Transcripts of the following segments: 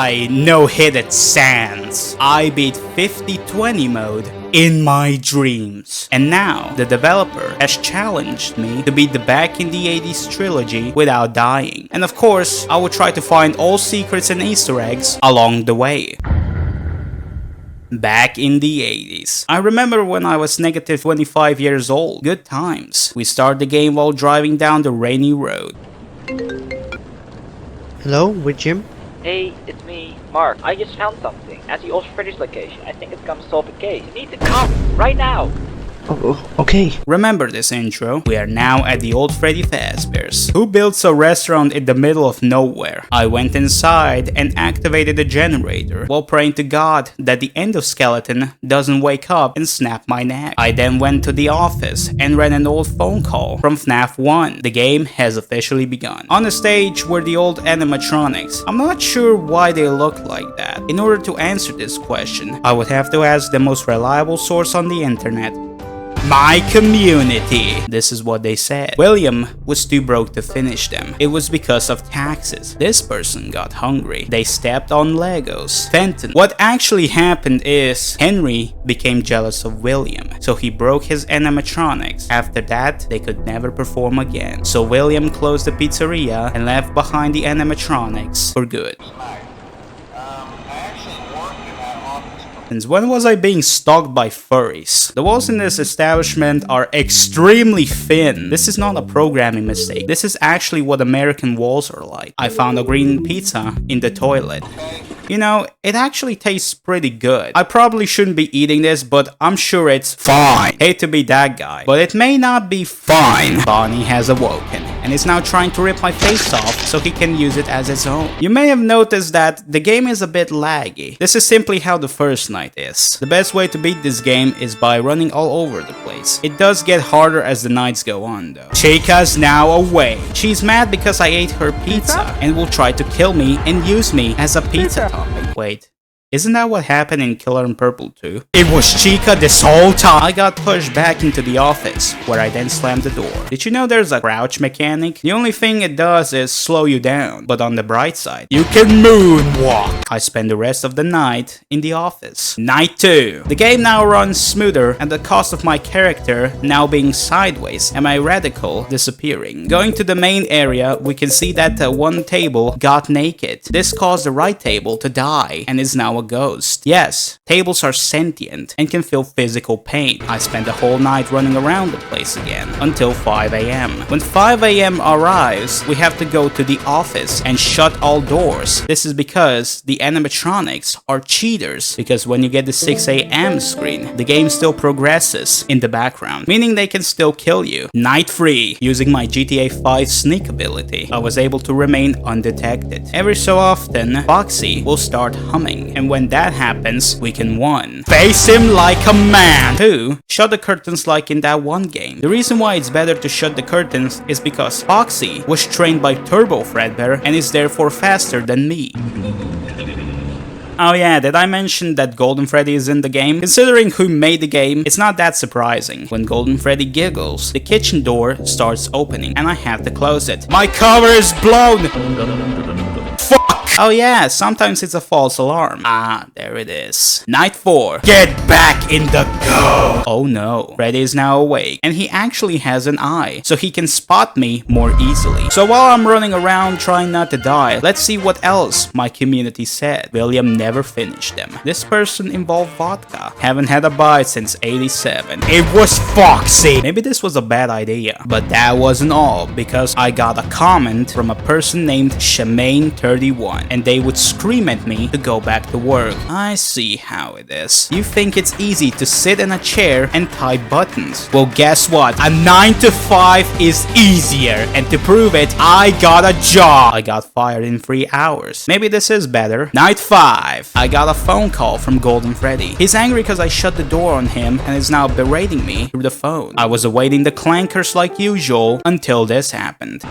I no-hit at Sans. I beat 50-20 mode in my dreams. And now, the developer has challenged me to beat the Back in the 80s trilogy without dying. And of course, I will try to find all secrets and Easter eggs along the way. Back in the 80s. I remember when I was negative 25 years old. Good times. We start the game while driving down the rainy road. Hello, with Jim? Hey, it's me, Mark. I just found something at the old Freddy's location. I think it's gonna solve the case. You need to come right now. Oh, okay. Remember this intro? We are now at the old Freddy Fazbear's. Who builds a restaurant in the middle of nowhere? I went inside and activated the generator while praying to God that the endoskeleton doesn't wake up and snap my neck. I then went to the office and ran an old phone call from FNAF 1. The game has officially begun. On the stage were the old animatronics. I'm not sure why they look like that. In order to answer this question, I would have to ask the most reliable source on the internet. My community. This is what they said. William was too broke to finish them. It was because of taxes. This person got hungry. They stepped on Legos. Fenton. What actually happened is Henry became jealous of William, so he broke his animatronics. After that, they could never perform again. So William closed the pizzeria and left behind the animatronics for good. When was I being stalked by furries? The walls in this establishment are extremely thin. This is not a programming mistake. This is actually what American walls are like. I found a green pizza in the toilet. You know, it actually tastes pretty good. I probably shouldn't be eating this, but I'm sure it's fine. Hate to be that guy, but it may not be fine. Bonnie has awoken and is now trying to rip my face off so he can use it as his own. You may have noticed that the game is a bit laggy. This is simply how the first night is. The best way to beat this game is by running all over the place. It does get harder as the nights go on though. Chica's now awake. She's mad because I ate her pizza and will try to kill me and use me as a pizza topping. Wait. Isn't that what happened in Killer in Purple 2? It was Chica this whole time! I got pushed back into the office, where I then slammed the door. Did you know there's a crouch mechanic? The only thing it does is slow you down, but on the bright side, you can moonwalk! I spend the rest of the night in the office. Night 2. The game now runs smoother at the cost of my character now being sideways and my radical disappearing. Going to the main area, we can see that one table got naked. This caused the right table to die and is now a ghost. Yes, tables are sentient and can feel physical pain. I spent the whole night running around the place again until 5 AM. When 5 AM arrives, we have to go to the office and shut all doors. This is because the animatronics are cheaters, because when you get the 6 AM screen, the game still progresses in the background, meaning they can still kill you. Night 3. Using my GTA 5 sneak ability, I was able to remain undetected. Every so often, Foxy will start humming, and when that happens, we can 1. Face him like a man! 2. Shut the curtains like in that one game. The reason why it's better to shut the curtains is because Foxy was trained by Turbo Fredbear and is therefore faster than me. Oh yeah, did I mention that Golden Freddy is in the game? Considering who made the game, it's not that surprising. When Golden Freddy giggles, the kitchen door starts opening and I have to close it. My cover is blown! Fuck! Oh yeah, sometimes it's a false alarm. Ah, there it is. Night 4. Get back in the go! Oh no, Freddy is now awake, and he actually has an eye, so he can spot me more easily. So while I'm running around trying not to die, let's see what else my community said. William never finished them. This person involved vodka. Haven't had a bite since 87. It was Foxy! Maybe this was a bad idea. But that wasn't all, because I got a comment from a person named Shemaine31. And they would scream at me to go back to work. I see how it is. You think it's easy to sit in a chair and type buttons. Well, guess what? A 9 to 5 is easier. And to prove it, I got a job. I got fired in 3 hours. Maybe this is better. Night 5. I got a phone call from Golden Freddy. He's angry because I shut the door on him and is now berating me through the phone. I was awaiting the clankers like usual until this happened.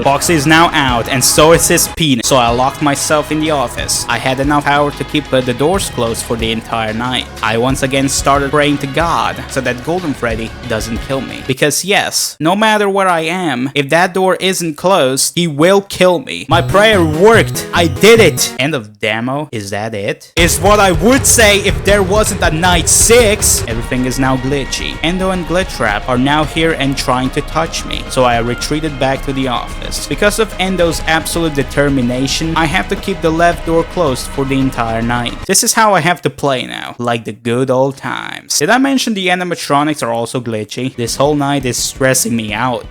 Foxy is now out, and so is his penis, so I locked myself in the office. I had enough power to keep the doors closed for the entire night. I once again started praying to God so that Golden Freddy doesn't kill me. Because yes, no matter where I am, if that door isn't closed, he will kill me. My prayer worked. I did it. End of demo. Is that it? Is what I would say if there wasn't a night 6. Everything is now glitchy. Endo and Glitchtrap are now here and trying to touch me, so I retreated back to the office. Because of Endo's absolute determination, I have to keep the left door closed for the entire night. This is how I have to play now, like the good old times. Did I mention the animatronics are also glitchy? This whole night is stressing me out.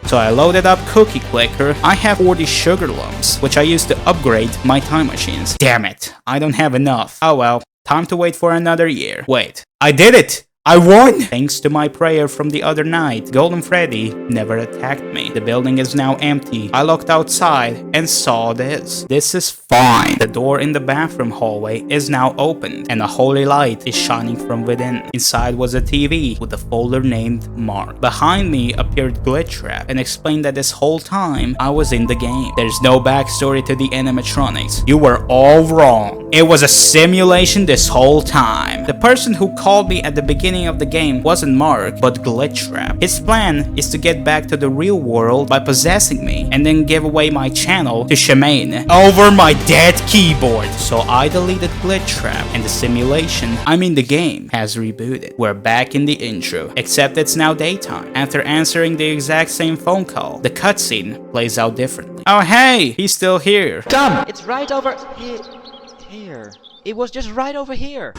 So I loaded up Cookie Clicker. I have 40 sugar lumps, which I use to upgrade my time machines. Damn it, I don't have enough. Oh well, time to wait for another year. Wait, I did it! I won! Thanks to my prayer from the other night, Golden Freddy never attacked me. The building is now empty. I looked outside and saw this. This is fine. The door in the bathroom hallway is now opened, and a holy light is shining from within. Inside was a TV with a folder named Mark. Behind me appeared Glitchtrap and explained that this whole time I was in the game. There's no backstory to the animatronics. You were all wrong. It was a simulation this whole time. The person who called me at the beginning of the game wasn't Mark, but Glitchtrap. His plan is to get back to the real world by possessing me and then give away my channel to Shemaine over my dead keyboard. So I deleted Glitchtrap and the simulation, I mean the game, has rebooted. We're back in the intro, except it's now daytime. After answering the exact same phone call, the cutscene plays out differently. Oh hey, he's still here. Come! It's right over here. It was just right over here.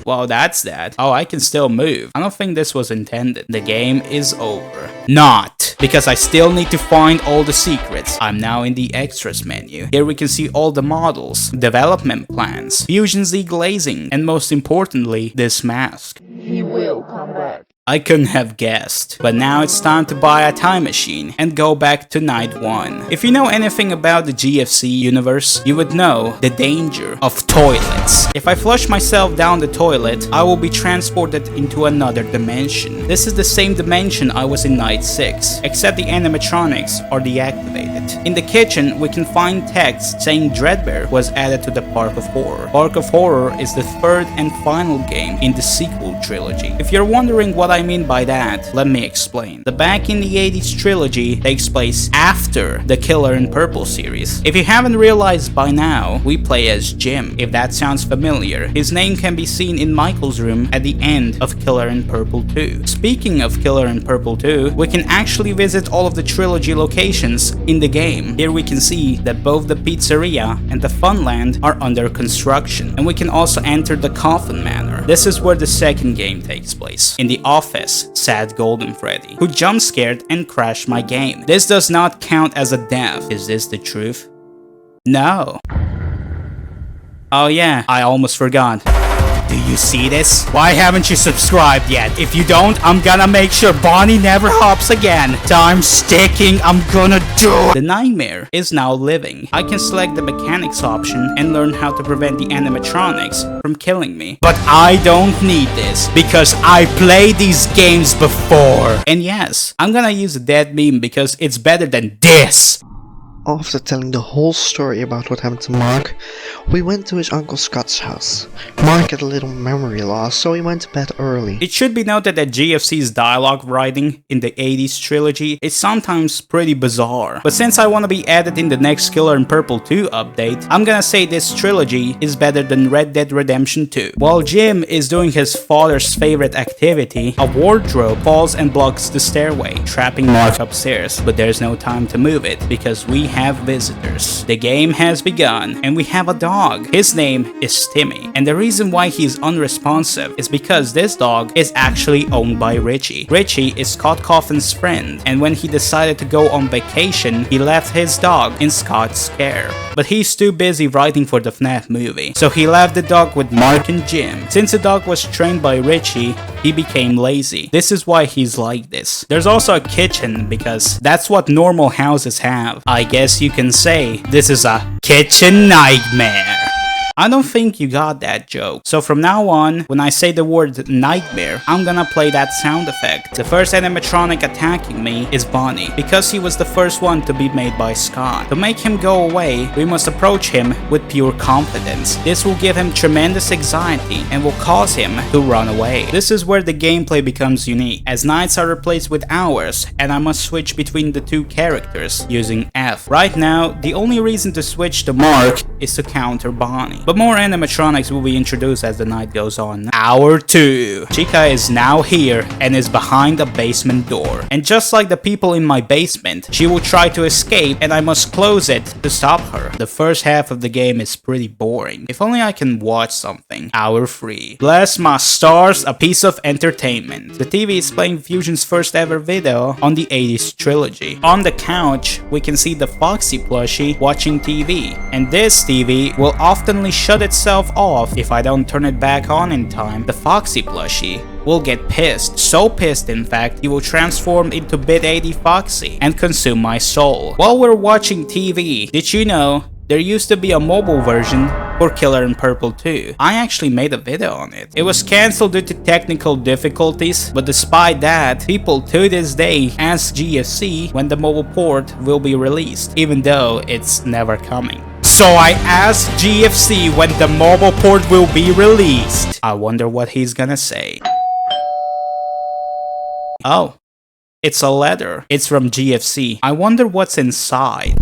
Well, that's that. Oh, I can still move. I don't think this was intended. The game is over. Not, because I still need to find all the secrets. I'm now in the extras menu. Here we can see all the models, development plans, Fusion Z glazing, and most importantly, this mask. He will come back. I couldn't have guessed. But now it's time to buy a time machine and go back to night 1. If you know anything about the GFC universe, you would know the danger of toilets. If I flush myself down the toilet, I will be transported into another dimension. This is the same dimension I was in night 6, except the animatronics are deactivated. In the kitchen, we can find text saying Dreadbear was added to the Park of Horror. Park of Horror is the third and final game in the sequel trilogy. If you're wondering what I mean by that, let me explain. The Back in the 80's trilogy takes place after the Killer in Purple series. If you haven't realized by now, we play as Jim. If that sounds familiar, his name can be seen in Michael's room at the end of Killer in Purple 2. Speaking of Killer in Purple 2, we can actually visit all of the trilogy locations in the game. Here we can see that both the pizzeria and the Funland are under construction, and we can also enter the Coffin Manor. This is where the second game takes place. In the office, sad Golden Freddy, who jump scared and crashed my game. This does not count as a death. Is this the truth? No. Oh yeah, I almost forgot. Do you see this? Why haven't you subscribed yet? If you don't, I'm gonna make sure Bonnie never hops again. Time's ticking, I'm gonna do it. The nightmare is now living. I can select the mechanics option and learn how to prevent the animatronics from killing me. But I don't need this, because I played these games before. And yes, I'm gonna use a dead meme because it's better than this. After telling the whole story about what happened to Mark, we went to his Uncle Scott's house. Mark had a little memory loss, so he went to bed early. It should be noted that GFC's dialogue writing in the 80's trilogy is sometimes pretty bizarre. But since I want to be added in the next Killer in Purple 2 update, I'm gonna say this trilogy is better than Red Dead Redemption 2. While Jim is doing his father's favorite activity, a wardrobe falls and blocks the stairway, trapping Mark upstairs. But there's no time to move it, because we have visitors. The game has begun, and we have a dog. His name is Timmy, and the reason why he's unresponsive is because this dog is actually owned by Richie. Richie is Scott Coffin's friend, and when he decided to go on vacation, he left his dog in Scott's care. But he's too busy writing for the FNAF movie, so he left the dog with Mark and Jim. Since the dog was trained by Richie, he became lazy. This is why he's like this. There's also a kitchen, because that's what normal houses have. I guess you can say this is a kitchen nightmare. I don't think you got that joke. So from now on, when I say the word nightmare, I'm gonna play that sound effect. The first animatronic attacking me is Bonnie, because he was the first one to be made by Scott. To make him go away, we must approach him with pure confidence. This will give him tremendous anxiety and will cause him to run away. This is where the gameplay becomes unique, as nights are replaced with hours, and I must switch between the two characters using F. Right now, the only reason to switch to Mark is to counter Bonnie. But more animatronics will be introduced as the night goes on. Hour 2. Chica is now here and is behind a basement door. And just like the people in my basement, she will try to escape and I must close it to stop her. The first half of the game is pretty boring. If only I can watch something. Hour 3. Bless my stars, a piece of entertainment. The TV is playing Fusion's first ever video on the 80's Trilogy. On the couch, we can see the Foxy plushie watching TV. And this TV will oftenly shut itself off if I don't turn it back on in time. The Foxy plushie will get pissed. So pissed, in fact, he will transform into Bit 80 Foxy and consume my soul. While we're watching TV, did you know there used to be a mobile version for Killer in Purple 2. I actually made a video on it. It was cancelled due to technical difficulties, but despite that, people to this day ask GFC when the mobile port will be released, even though it's never coming. So I asked GFC when the mobile port will be released. I wonder what he's gonna say. Oh, it's a letter. It's from GFC. I wonder what's inside.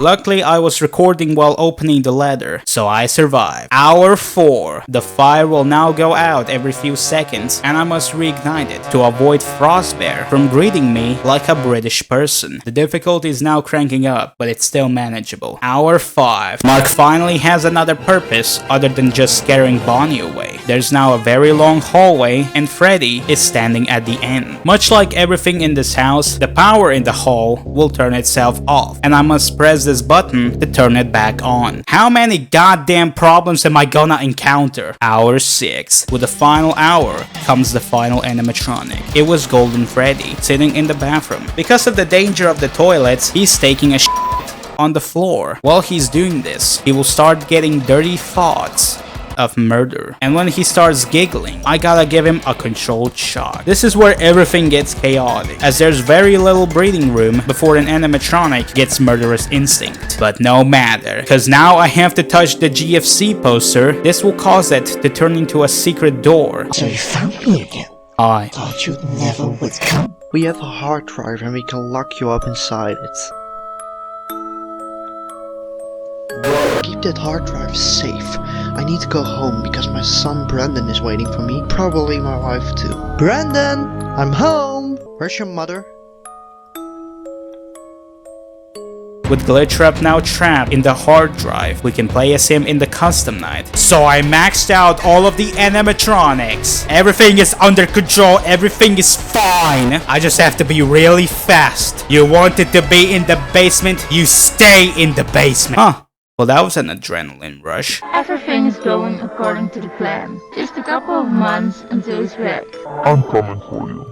Luckily, I was recording while opening the letter, so I survived. Hour 4. The fire will now go out every few seconds, and I must reignite it to avoid Frostbear from greeting me like a British person. The difficulty is now cranking up, but it's still manageable. Hour 5. Mark finally has another purpose other than just scaring Bonnie away. There's now a very long hallway, and Freddy is standing at the end. Much like everything in this house, the power in the hall will turn itself off, and I must press this button to turn it back on. How many goddamn problems am I gonna encounter? Hour 6. With the final hour comes the final animatronic. It was Golden Freddy, sitting in the bathroom. Because of the danger of the toilets, he's taking a shit on the floor. While he's doing this, he will start getting dirty thoughts of murder. And when he starts giggling, I gotta give him a controlled shot. This is where everything gets chaotic, as there's very little breathing room before an animatronic gets murderous instinct. But no matter, cause now I have to touch the GFC poster. This will cause it to turn into a secret door. So you found me again? I Thought you never would come. We have a hard drive and we can lock you up inside it. Keep that hard drive safe. I need to go home because my son Brandon is waiting for me. Probably my wife too. Brandon! I'm home! Where's your mother? With Glitchtrap now trapped in the hard drive, we can play as him in the custom night. So I maxed out all of the animatronics. Everything is under control, everything is fine. I just have to be really fast. You wanted to be in the basement, you stay in the basement. Huh. Well, that was an adrenaline rush. Everything is going according to the plan. Just a couple of months until he's back. I'm coming for you.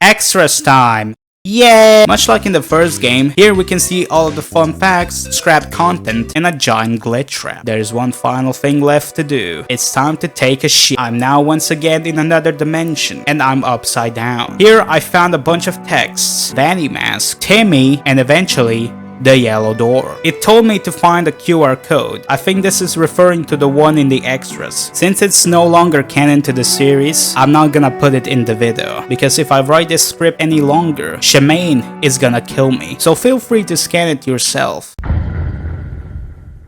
Extras time! Yeah! Much like in the first game, here we can see all of the fun facts, scrapped content, and a giant glitch trap. There's one final thing left to do. It's time to take a shit. I'm now once again in another dimension, and I'm upside down. Here I found a bunch of texts, Vanny Mask, Timmy, and eventually the yellow door. It told me to find a QR code. I think this is referring to the one in the extras. Since it's no longer canon to the series, I'm not gonna put it in the video, because if I write this script any longer, Shemaine is gonna kill me. So feel free to scan it yourself.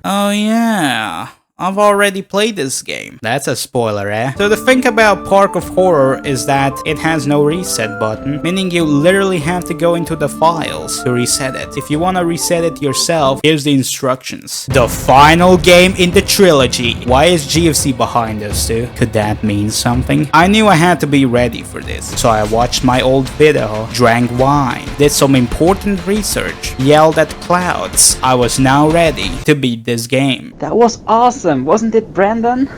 Oh yeah, I've already played this game. That's a spoiler, eh? So the thing about Park of Horror is that it has no reset button, meaning you literally have to go into the files to reset it. If you want to reset it yourself, here's the instructions. The final game in the trilogy. Why is GFC behind us too? Could that mean something? I knew I had to be ready for this, so I watched my old video, drank wine, did some important research, yelled at clouds. I was now ready to beat this game. That was awesome, wasn't it, Brandon?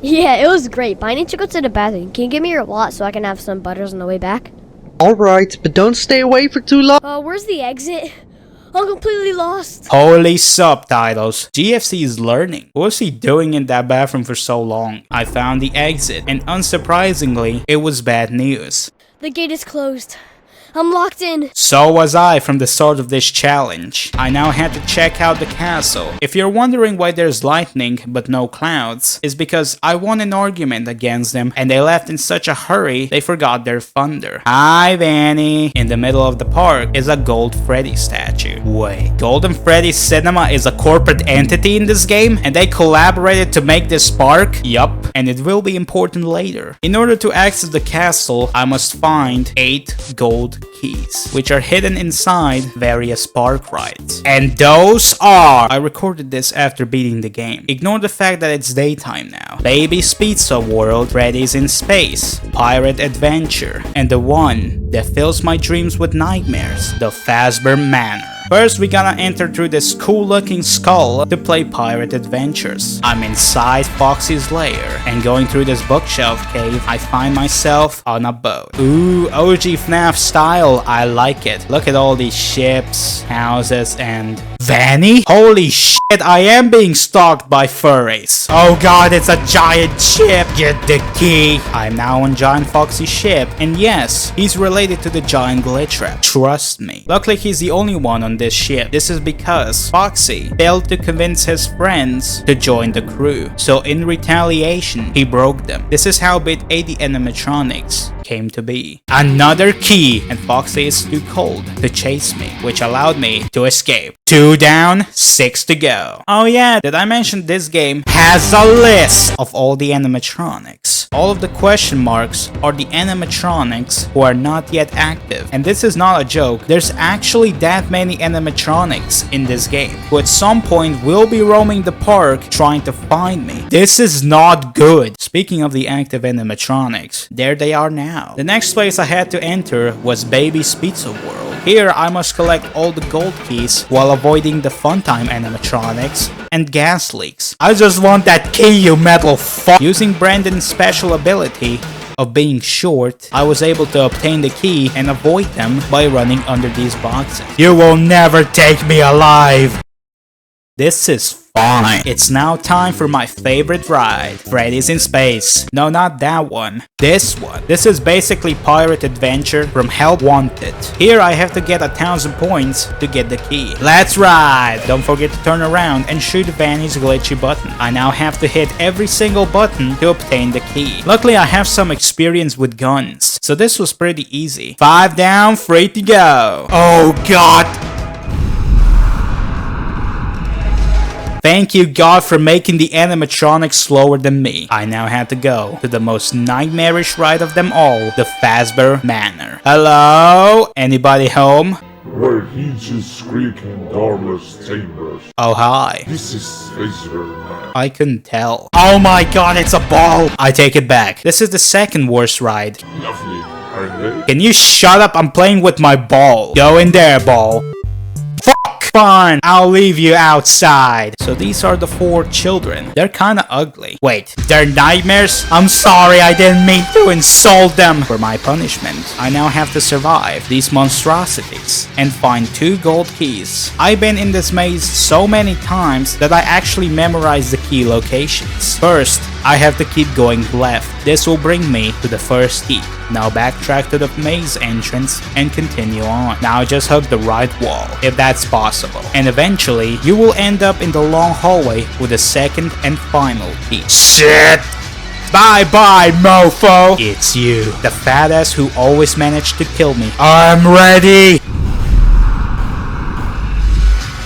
Yeah, it was great, but I need to go to the bathroom. Can you give me your wallet so I can have some butters on the way back? Alright, but don't stay away for too long. Where's the exit? I'm completely lost. Holy subtitles. GFC is learning. What was he doing in that bathroom for so long? I found the exit, and unsurprisingly, it was bad news. The gate is closed. I'm locked in. So was I from the start of this challenge. I now had to check out the castle. If you're wondering why there's lightning but no clouds, it's because I won an argument against them and they left in such a hurry they forgot their thunder. Hi Vanny! In the middle of the park is a Gold Freddy statue. Wait, Golden Freddy Cinema is a corporate entity in this game and they collaborated to make this park? Yup, and it will be important later. In order to access the castle, I must find 8 gold keys, which are hidden inside various park rides. And those are... I recorded this after beating the game. Ignore the fact that it's daytime now. Baby's Pizza World, Freddy's in Space, Pirate Adventure, and the one that fills my dreams with nightmares, the Fazbear Manor. First, we gotta enter through this cool looking skull to play Pirate Adventures. I'm inside Foxy's lair, and going through this bookshelf cave, I find myself on a boat. Ooh, OG FNAF style, I like it. Look at all these ships, houses, and... Vanny? Holy shit, I am being stalked by furries. Oh god, it's a giant ship. Get the key. I'm now on Giant Foxy's ship, and yes, he's related to the giant glitch trap. Trust me. Luckily, he's the only one on this ship. This is because Foxy failed to convince his friends to join the crew. So in retaliation, he broke them. This is how bit 80 animatronics came to be. Another key, and Foxy is too cold to chase me, which allowed me to escape. 2 down, 6 to go. Oh yeah, did I mention this game has a list of all the animatronics? All of the question marks are the animatronics who are not yet active. And this is not a joke, there's actually that many animatronics in this game, who at some point will be roaming the park trying to find me. This is not good. Speaking of the active animatronics, there they are now. The next place I had to enter was Baby's Pizza World. Here I must collect all the gold keys while avoiding the Funtime animatronics and gas leaks. I just want that key, you metal fuck! Using Brandon's special ability of being short, I was able to obtain the key and avoid them by running under these boxes. You will never take me alive! This is fine. It's now time for my favorite ride, Freddy's in Space. No, not that one. This one. This is basically Pirate Adventure from Help Wanted. Here I have to get 1,000 points to get the key. Let's ride! Don't forget to turn around and shoot Vanny's glitchy button. I now have to hit every single button to obtain the key. Luckily I have some experience with guns, so this was pretty easy. 5 down, 3 to go. Oh god! Thank you God for making the animatronics slower than me. I now had to go to the most nightmarish ride of them all, the Fazbear Manor. Hello? Anybody home? Where hinges squeak in doorless chambers. Oh hi. This is Fazbear Man. I couldn't tell. Oh my god, it's a ball! I take it back. This is the second worst ride. Lovely, aren't they? Can you shut up? I'm playing with my ball. Go in there, ball. Fine, I'll leave you outside. So these are the 4 children. They're kinda ugly. Wait, they're nightmares? I'm sorry, I didn't mean to insult them. For my punishment, I now have to survive these monstrosities and find 2 gold keys. I've been in this maze so many times that I actually memorized the key locations. First, I have to keep going left. This will bring me to the first key. Now backtrack to the maze entrance and continue on. Now just hug the right wall, if that's possible. And eventually, you will end up in the long hallway with the second and final key. Shit! Bye bye, mofo! It's you, the fat ass who always managed to kill me. I'm ready!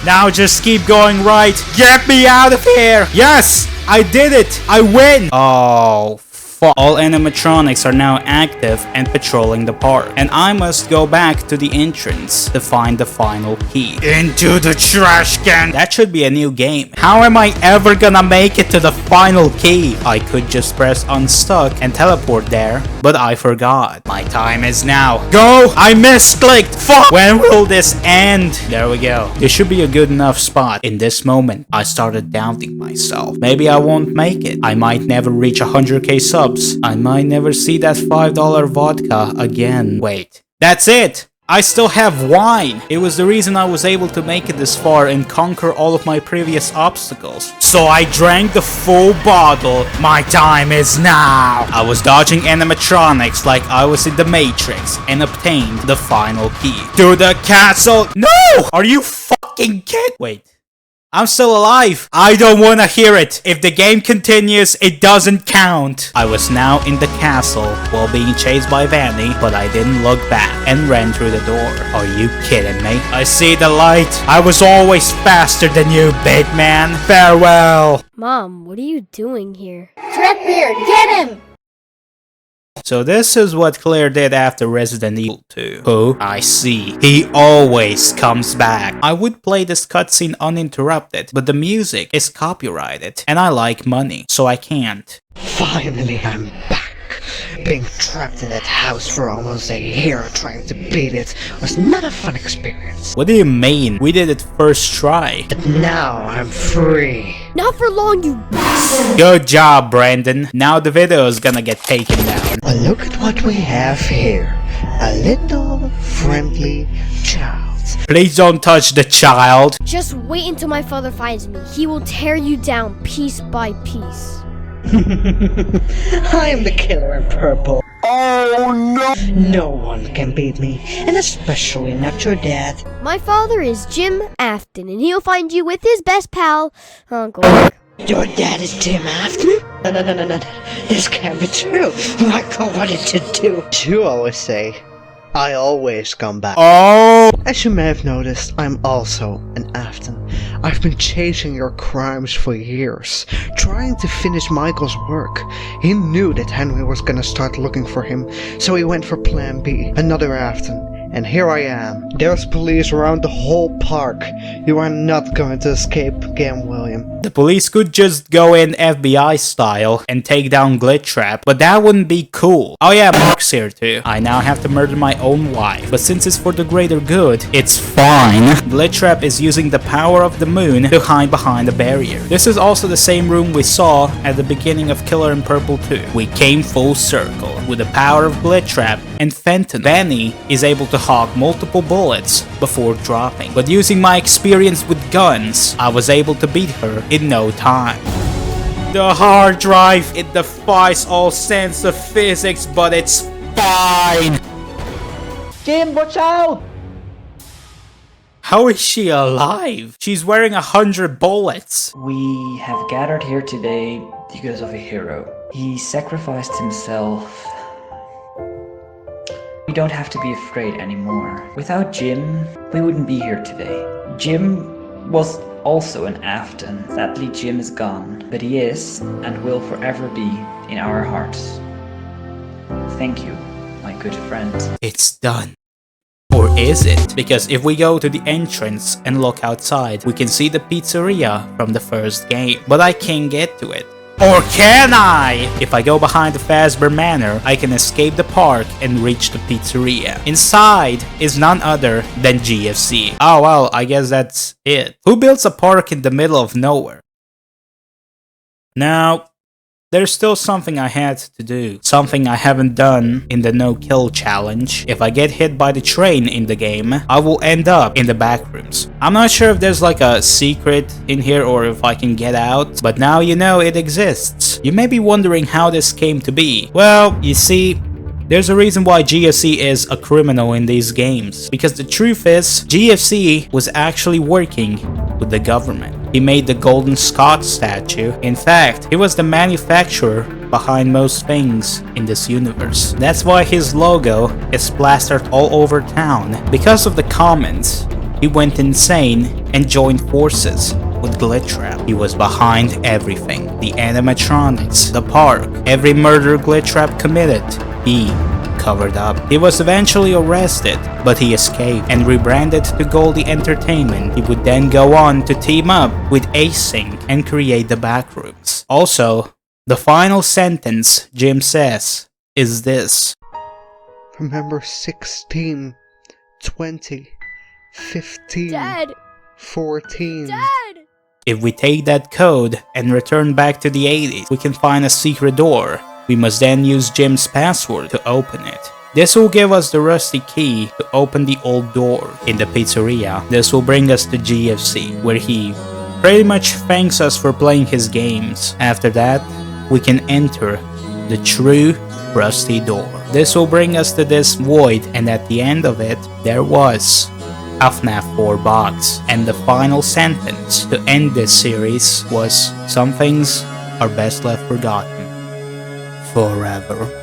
Now just keep going right. Get me out of here! Yes! I did it! I win! Oh, fuck. All animatronics are now active and patrolling the park. And I must go back to the entrance to find the final key. Into the trash can! That should be a new game. How am I ever gonna make it to the final key? I could just press unstuck and teleport there, but I forgot. My time is now. Go! I misclicked! Fuck! When will this end? There we go. This should be a good enough spot. In this moment, I started doubting myself. Maybe I won't make it. I might never reach 100k subs. I might never see that $5 vodka again. Wait. That's it! I still have wine. It was the reason I was able to make it this far and conquer all of my previous obstacles. So I drank the full bottle. My time is now. I was dodging animatronics like I was in the Matrix and obtained the final key. To the castle. No! Are you fucking kidding? Wait. I'm still alive. I don't wanna hear it. If the game continues, it doesn't count. I was now in the castle while being chased by Vanny, but I didn't look back and ran through the door. Are you kidding me? I see the light. I was always faster than you, big man. Farewell. Mom, what are you doing here? Treadbeard, get him! So this is what Claire did after Resident Evil 2. Oh, I see. He always comes back. I would play this cutscene uninterrupted, but the music is copyrighted, and I like money, so I can't. Finally, I'm back. Being trapped in that house for almost a year trying to beat it was not a fun experience. What do you mean? We did it first try. But now I'm free. Not for long, you bastard! Good job, Brandon. Now the video is gonna get taken down. Well, look at what we have here. A little friendly child. Please don't touch the child. Just wait until my father finds me. He will tear you down piece by piece. I am the killer in purple. Oh no! No one can beat me, and especially not your dad. My father is Jim Afton, and he'll find you with his best pal, Uncle Mark. Your dad is Jim Afton? No. This can't be true. Michael wanted to do. You always say, I always come back. Oh! As you may have noticed, I'm also an Afton. I've been chasing your crimes for years, trying to finish Michael's work. He knew that Henry was gonna start looking for him, so he went for Plan B, another Afton. And here I am. There's police around the whole park. You are not going to escape again, William. The police could just go in FBI style and take down Glitchtrap, but that wouldn't be cool. Oh yeah, Mark's here too. I now have to murder my own wife, but since it's for the greater good, it's fine. Glitchtrap is using the power of the moon to hide behind a barrier. This is also the same room we saw at the beginning of Killer in Purple 2. We came full circle. With the power of Glitchtrap and Fenton, Vanny is able to hawk multiple bullets before dropping. But using my experience with guns, I was able to beat her in no time. The hard drive, it defies all sense of physics, but it's fine. Jim, watch out! How is she alive? She's wearing 100 bullets. We have gathered here today because of a hero. He sacrificed himself. We don't have to be afraid anymore. Without Jim, we wouldn't be here today. Jim was also an Afton. Sadly, Jim is gone, but he is and will forever be in our hearts. Thank you, my good friend. It's done. Or is it? Because if we go to the entrance and look outside, we can see the pizzeria from the first game, but I can't get to it. Or can I? If I go behind the Fazbear Manor, I can escape the park and reach the pizzeria. Inside is none other than GFC. Oh well, I guess that's it. Who builds a park in the middle of nowhere? Now, there's still something I had to do. Something I haven't done in the no-kill challenge. If I get hit by the train in the game, I will end up in the back rooms. I'm not sure if there's like a secret in here or if I can get out, but now you know it exists. You may be wondering how this came to be. Well, you see, there's a reason why GFC is a criminal in these games. Because the truth is, GFC was actually working with the government. He made the Golden Scott statue. In fact, he was the manufacturer behind most things in this universe. That's why his logo is plastered all over town. Because of the comments, he went insane and joined forces with Glitchtrap. He was behind everything. The animatronics, the park, every murder Glitchtrap committed, he covered up. He was eventually arrested, but he escaped and rebranded to Goldie Entertainment. He would then go on to team up with Async and create the Backrooms. Also, the final sentence Jim says is this. Remember 16, 20, 15, Dad! 14. Dad! If we take that code and return back to the 80s, we can find a secret door. We must then use Jim's password to open it. This will give us the rusty key to open the old door in the pizzeria. This will bring us to GFC, where he pretty much thanks us for playing his games. After that, we can enter the true rusty door. This will bring us to this void, and at the end of it, there was a FNAF 4 box. And the final sentence to end this series was, some things are best left forgotten forever.